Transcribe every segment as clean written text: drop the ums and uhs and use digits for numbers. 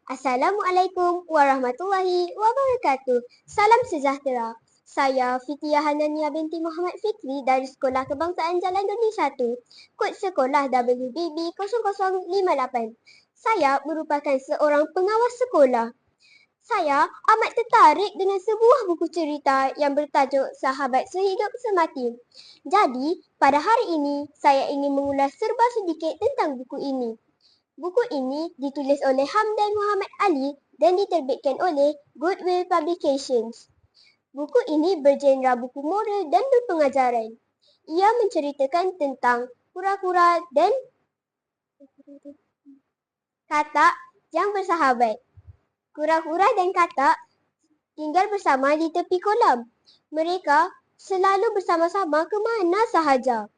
Assalamualaikum warahmatullahi wabarakatuh. Salam sejahtera. Saya Fitiyah Hanania binti Muhammad Fikri dari Sekolah Kebangsaan Jalan Duri 1, kod sekolah WBB 0058. Saya merupakan seorang pengawas sekolah. Saya amat tertarik dengan sebuah buku cerita yang bertajuk Sahabat Sehidup Semati. Jadi, pada hari ini saya ingin mengulas serba sedikit tentang buku ini. Buku ini ditulis oleh Hamdan Muhammad Ali dan diterbitkan oleh Goodwill Publications. Buku ini bergenre buku moral dan berpengajaran. Ia menceritakan tentang kura-kura dan katak yang bersahabat. Kura-kura dan katak tinggal bersama di tepi kolam. Mereka selalu bersama-sama ke mana sahaja.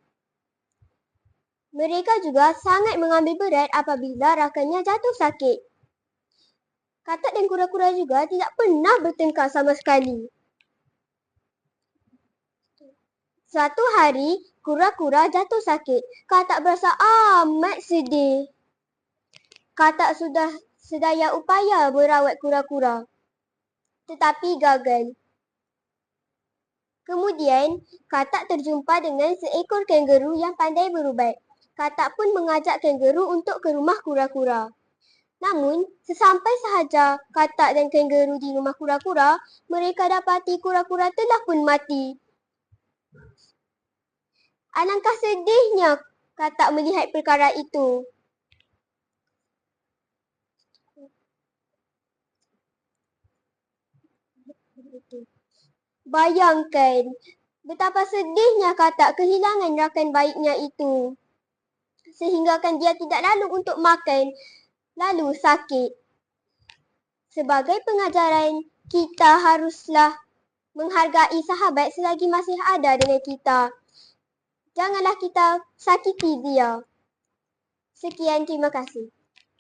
Mereka juga sangat mengambil berat apabila rakannya jatuh sakit. Katak dan kura-kura juga tidak pernah bertengkar sama sekali. Suatu hari, kura-kura jatuh sakit. Katak berasa amat sedih. Katak sudah sedaya upaya merawat kura-kura, tetapi gagal. Kemudian, katak terjumpa dengan seekor kangaroo yang pandai berubat. Katak pun mengajak kangaroo untuk ke rumah kura-kura. Namun, sesampai sahaja katak dan kangaroo di rumah kura-kura, mereka dapati kura-kura telah pun mati. Alangkah sedihnya katak melihat perkara itu. Bayangkan betapa sedihnya katak kehilangan rakan baiknya itu. Sehinggakan dia tidak lalu untuk makan, lalu sakit. Sebagai pengajaran, kita haruslah menghargai sahabat selagi masih ada dengan kita. Janganlah kita sakiti dia. Sekian, terima kasih.